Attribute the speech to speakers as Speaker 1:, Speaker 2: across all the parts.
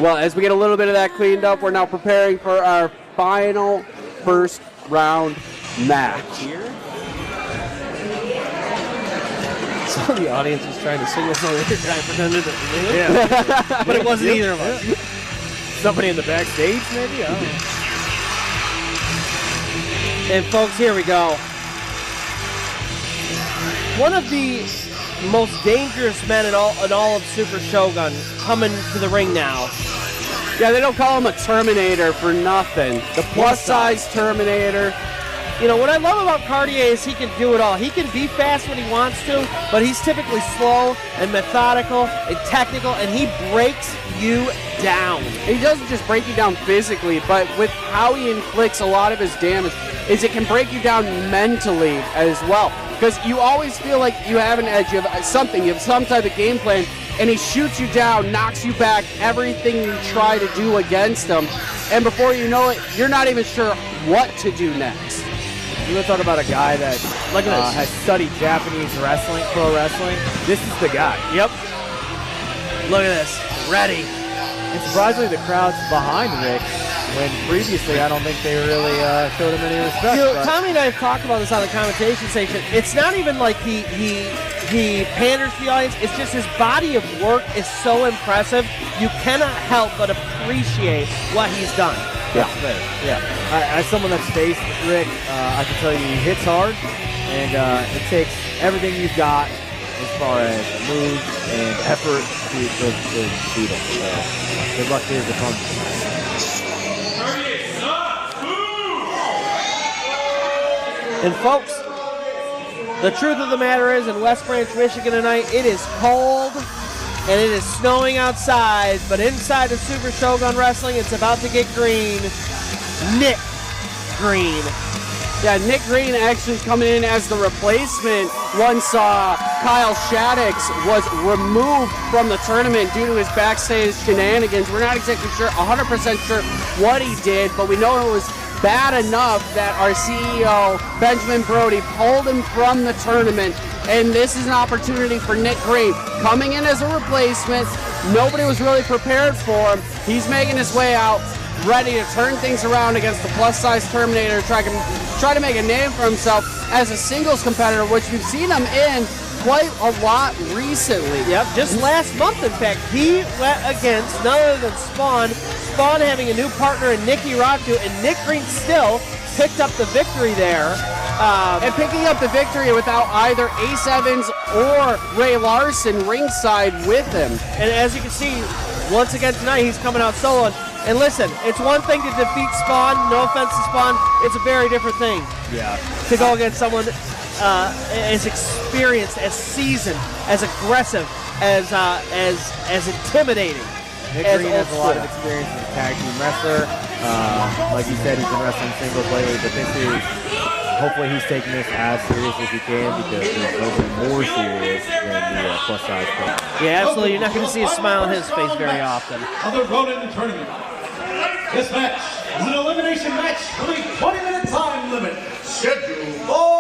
Speaker 1: Well, as we get a little bit of that cleaned up, we're now preparing for our final first round match.
Speaker 2: So the audience was trying to signal something. I pretended that, but it wasn't either of us.
Speaker 3: Somebody in the backstage, maybe? I don't know.
Speaker 2: And folks, here we go. One of the most dangerous men in all of Super Shogun coming to the ring now.
Speaker 1: Yeah, they don't call him a Terminator for nothing. The plus-size Terminator.
Speaker 2: You know, what I love about Caurdiea is he can do it all. He can be fast when he wants to, but he's typically slow and methodical and technical, and he breaks you down.
Speaker 1: He doesn't just break you down physically, but with how he inflicts a lot of his damage, is it can break you down mentally as well. Because you always feel like you have an edge, you have something, you have some type of game plan, and he shoots you down, knocks you back, everything you try to do against him, and before you know it, you're not even sure what to do next.
Speaker 3: You want to talk about a guy that has studied Japanese wrestling, pro wrestling? This is the guy.
Speaker 2: Yep. Look at this. Ready.
Speaker 3: And surprisingly, the crowd's behind Rick, when previously I don't think they really showed him any respect.
Speaker 2: You know, Tommy and I have talked about this on the commentation station. It's not even like he panders to the audience. It's just his body of work is so impressive. You cannot help but appreciate what he's done.
Speaker 3: Yeah, yeah. As someone that's faced Rick, I can tell you he hits hard, and it takes everything you've got as far as moves and effort to beat him. So good luck to his opponent.
Speaker 2: And folks, the truth of the matter is, in West Branch, Michigan tonight, it is cold and it is snowing outside, but inside of Super Shogun Wrestling, it's about to get green. Nick Green.
Speaker 1: Yeah, Nick Green actually coming in as the replacement once Kyle Shaddix was removed from the tournament due to his backstage shenanigans. We're not exactly sure, 100% sure what he did, but we know it was bad enough that our CEO, Benjamin Brody, pulled him from the tournament. And this is an opportunity for Nick Green. Coming in as a replacement, nobody was really prepared for him. He's making his way out, ready to turn things around against the plus-size Terminator, try to make a name for himself as a singles competitor, which we've seen him in quite a lot recently.
Speaker 2: Yep, just last month, in fact, he went against none other than Spawn. Spawn having a new partner in Nicky Ratu, and Nick Green still picked up the victory there.
Speaker 1: And picking up the victory without either Ace Evans or Ray Larson ringside with him.
Speaker 2: And as you can see, once again tonight, he's coming out solo. And listen, it's one thing to defeat Spawn, no offense to Spawn, it's a very different thing.
Speaker 3: Yeah.
Speaker 2: To go against someone as experienced, as seasoned, as aggressive, as intimidating.
Speaker 3: Nick Green has a lot of experience as a tag team wrestler. Like you said, he's been wrestling singles lately, but this is, hopefully he's taking this as serious as he can, because he's nobody more serious than the plus size player.
Speaker 2: Yeah, absolutely. You're not going to see a smile on his face very often.
Speaker 4: On the Ronin tournament, this match is an elimination match with a 20-minute time limit. Scheduled for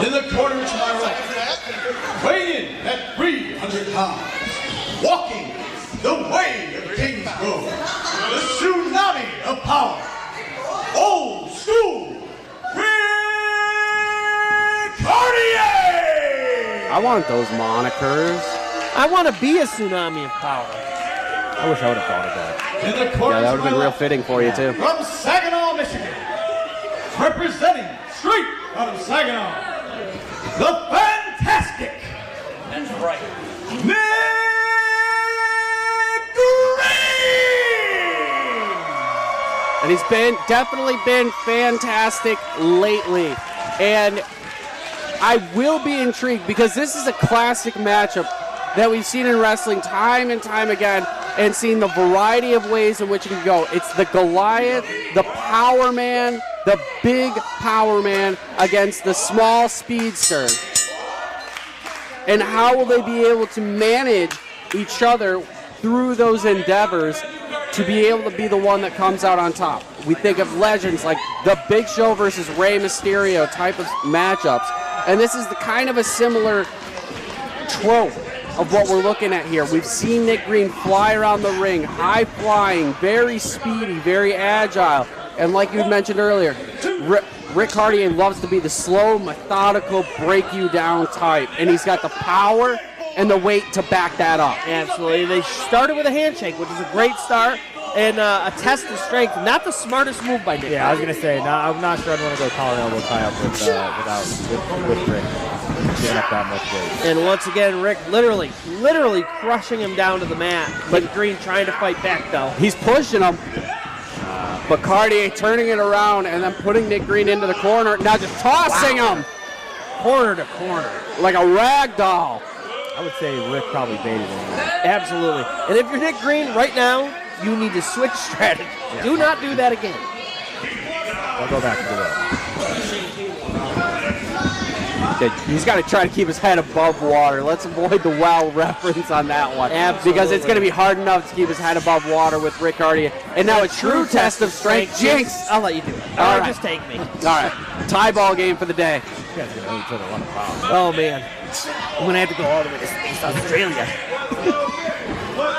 Speaker 4: in the corner to my right, weighing in at 300 pounds, walking the way of Kings Road, the tsunami of power, old school Ric Caurdiea!
Speaker 1: I want those monikers.
Speaker 2: I want to be a tsunami of power.
Speaker 3: I wish I would have thought of that.
Speaker 4: In the corner
Speaker 1: Yeah, that would have been real fitting for you, too.
Speaker 4: From Saginaw, Michigan, representing straight out of Saginaw, the fantastic. That's right. Nick Green!
Speaker 1: And he's definitely been fantastic lately. And I will be intrigued, because this is a classic matchup that we've seen in wrestling time and time again, and seen the variety of ways in which it can go. It's the Goliath, the power man, the big power man against the small speedster. And how will they be able to manage each other through those endeavors to be able to be the one that comes out on top? We think of legends like the Big Show versus Rey Mysterio type of matchups. And this is the kind of a similar trope of what we're looking at here. We've seen Nick Green fly around the ring, high flying, very speedy, very agile. And like you mentioned earlier, Ric Caurdiea loves to be the slow, methodical, break you down type. And he's got the power and the weight to back that up.
Speaker 2: Absolutely. They started with a handshake, which is a great start and a test of strength. Not the smartest move by Nick.
Speaker 3: Yeah, I was going to say, I'm not sure I'd want to go collar elbow tie up with Rick giving up that much weight.
Speaker 2: And once again, Rick literally crushing him down to the mat. But Green trying to fight back, though.
Speaker 1: He's pushing him. But Caurdiea turning it around and then putting Nick Green into the corner. Now just tossing him.
Speaker 2: Corner to corner.
Speaker 1: Like a rag doll.
Speaker 3: I would say Rick probably baited him.
Speaker 2: Absolutely. And if you're Nick Green right now, you need to switch strategy. Yeah. Do not do that again.
Speaker 3: I'll go back to the well.
Speaker 1: He's got to try to keep his head above water. Let's avoid the well reference on that one.
Speaker 2: Absolutely.
Speaker 1: Because it's going to be hard enough to keep his head above water with Ric Caurdiea. And now a true test of strength. Jinx.
Speaker 2: I'll let you do it.
Speaker 1: All right.
Speaker 2: Just take me.
Speaker 1: All right. Tie ball game for the day.
Speaker 3: You guys are going to owe each other a lot of pounds.
Speaker 2: Oh, man. I'm going to have to go all the way to Space Australia.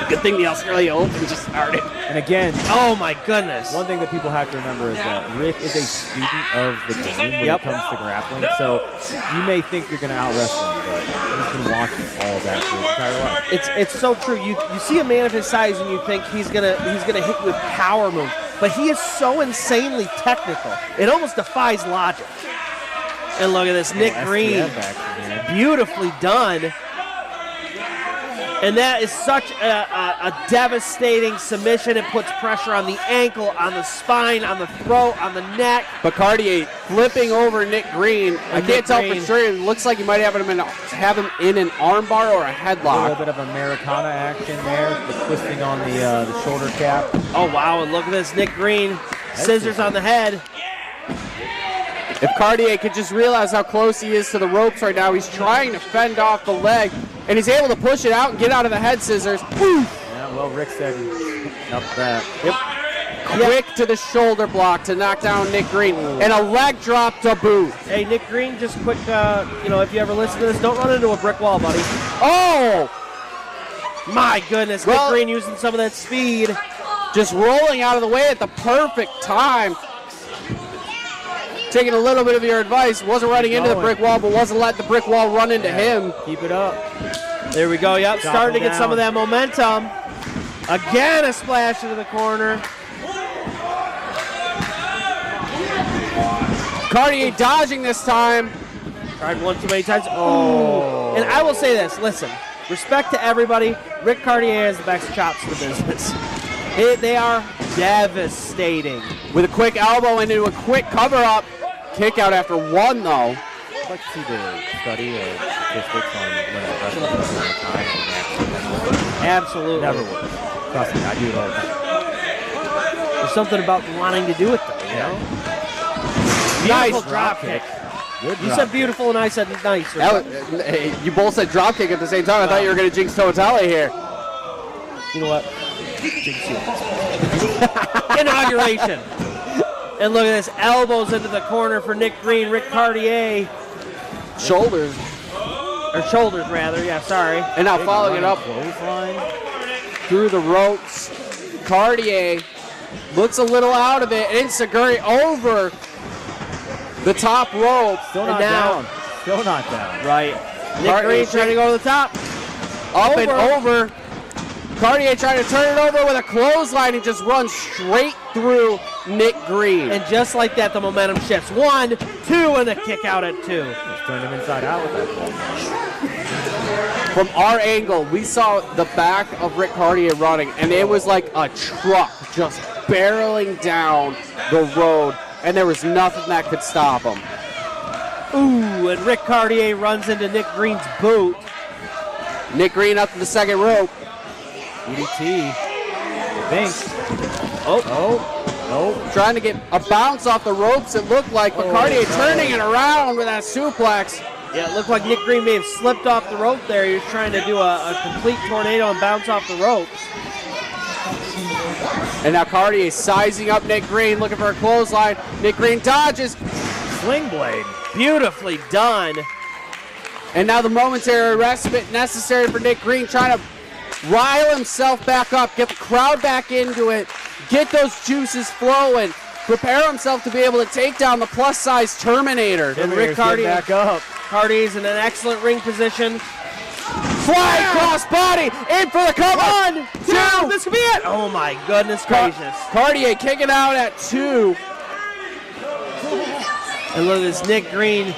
Speaker 2: Good thing the Australia Open just started.
Speaker 3: And again,
Speaker 2: oh my goodness.
Speaker 3: One thing that people have to remember is that Rick is a student of the game when it comes to grappling. So you may think you're going to out-wrestle him, but he's been watching all that for his entire life.
Speaker 2: It's so true. You see a man of his size and you think he's gonna hit you with power moves, but he is so insanely technical. It almost defies logic. And look at this, Nick Green, beautifully done. And that is such a devastating submission. It puts pressure on the ankle, on the spine, on the throat, on the neck.
Speaker 1: But Caurdiea flipping over Nick Green. I can't tell for sure. It looks like you might have him in an armbar or a headlock.
Speaker 3: A little bit of Americana action there. The twisting on the shoulder cap.
Speaker 2: Oh, wow. And look at this. Nick Green, scissors on the head.
Speaker 1: If Caurdiea could just realize how close he is to the ropes right now, he's trying to fend off the leg, and he's able to push it out and get out of the head scissors. Woo!
Speaker 3: Yeah, well, Rick said up that.
Speaker 1: Yep. Quick to the shoulder block to knock down Nick Green, and a leg drop to boot.
Speaker 2: Hey, Nick Green, just quick, if you ever listen to this, don't run into a brick wall, buddy.
Speaker 1: Oh!
Speaker 2: My goodness, Nick Green using some of that speed.
Speaker 1: Just rolling out of the way at the perfect time. Taking a little bit of your advice, wasn't running into the brick wall, but wasn't letting the brick wall run into him.
Speaker 3: Keep it up.
Speaker 2: There we go. Yep, starting to get some of that momentum. Again, a splash into the corner.
Speaker 1: Caurdiea dodging this time.
Speaker 2: Tried one too many times. Oh. And I will say this. Listen, respect to everybody. Ric Caurdiea has the best chops in the business. They are devastating.
Speaker 1: With a quick elbow into a quick cover-up. Kick out after one, though.
Speaker 3: I'd like to see the study of statistics on when a wrestler does it all the time.
Speaker 2: Absolutely.
Speaker 3: Never works. Trust me, I do it all the time.
Speaker 2: There's something about wanting to do it, though, you know? Beautiful drop kick. You said beautiful and I said nice.
Speaker 1: You both said drop kick at the same time. I thought you were going to jinx Toatale here.
Speaker 2: You know what? Inauguration. And look at this, elbows into the corner for Nick Green, Ric Caurdiea.
Speaker 1: Shoulders,
Speaker 2: rather, yeah, sorry.
Speaker 1: And now following it up through the ropes. Caurdiea looks a little out of it, and Seguri over the top rope.
Speaker 3: Still not down. Still not down.
Speaker 2: Right. Nick Green trying to go to the top.
Speaker 1: Up and over. Caurdiea trying to turn it over with a clothesline and just runs straight through Nick Green.
Speaker 2: And just like that, the momentum shifts. 1, 2, and a kick out at 2.
Speaker 3: Just turned him inside out with that
Speaker 1: ball. From our angle, we saw the back of Ric Caurdiea running, and it was like a truck just barreling down the road, and there was nothing that could stop him.
Speaker 2: Ooh, and Ric Caurdiea runs into Nick Green's boot.
Speaker 1: Nick Green up to the second rope.
Speaker 3: DDT. Thanks.
Speaker 1: Oh. Trying to get a bounce off the ropes, it looked like, but Caurdiea turning it around with that suplex.
Speaker 2: Yeah, it looked like Nick Green may have slipped off the rope there. He was trying to do a complete tornado and bounce off the ropes.
Speaker 1: And now Caurdiea sizing up Nick Green, looking for a clothesline. Nick Green dodges.
Speaker 2: Sling blade. Beautifully done.
Speaker 1: And now the momentary respite necessary for Nick Green, trying to rile himself back up, get the crowd back into it, get those juices flowing, prepare himself to be able to take down the plus-size Terminator.
Speaker 2: And Ric Caurdiea
Speaker 3: back up.
Speaker 2: Caurdiea's in an excellent ring position.
Speaker 1: Flying cross body, in for the cover.
Speaker 2: 1, 2, this could be it. Oh my goodness gracious.
Speaker 1: Caurdiea kicking out at 2.
Speaker 2: And look at this, Nick Green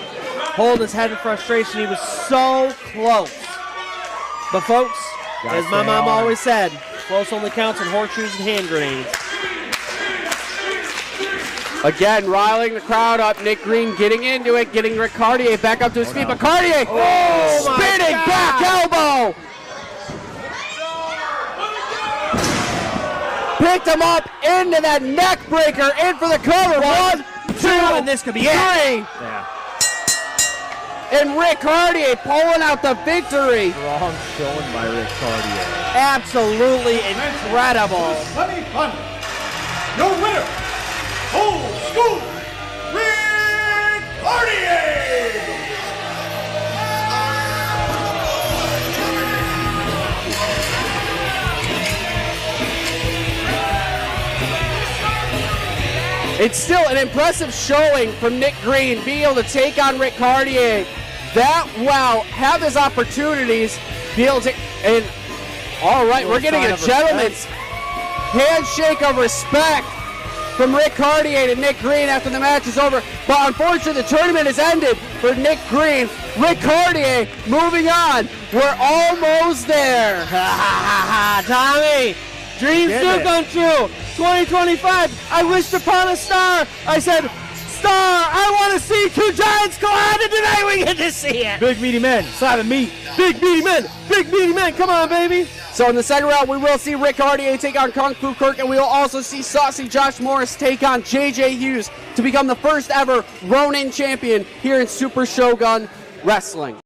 Speaker 2: holding his head in frustration. He was so close. But folks, as my mom always said, close only counts in horseshoes and hand grenades.
Speaker 1: Again, riling the crowd up. Nick Green getting into it, getting Ric Caurdiea back up to his feet. But Caurdiea spinning back elbow. Picked him up into that neck breaker. In for the cover. 1, 2,
Speaker 2: and this could be
Speaker 1: 3.
Speaker 3: Yeah.
Speaker 1: And Ric Caurdiea pulling out the victory.
Speaker 3: Strong showing by Ric Caurdiea.
Speaker 2: Absolutely incredible.
Speaker 4: Semi-final. Your winner, old school, Ric Caurdiea.
Speaker 1: It's still an impressive showing from Nick Green, being able to take on Ric Caurdiea that well, have his opportunities, be able to, and all right, we're getting a gentleman's handshake of respect from Ric Caurdiea to Nick Green after the match is over. But unfortunately, the tournament has ended for Nick Green. Ric Caurdiea moving on. We're almost there.
Speaker 2: Tommy, dreams do come true. 2025, I wished upon a star. I said, star, I want to see two giants collide, and tonight we get to see it.
Speaker 3: Big meaty men, side of meat.
Speaker 2: Big meaty men, come on, baby.
Speaker 1: So in the second round, we will see Ric Caurdiea take on Kung Fu Kirk, and we will also see Saucy Josh Morris take on JJ Hughes to become the first ever Ronin champion here in Super Shogun Wrestling.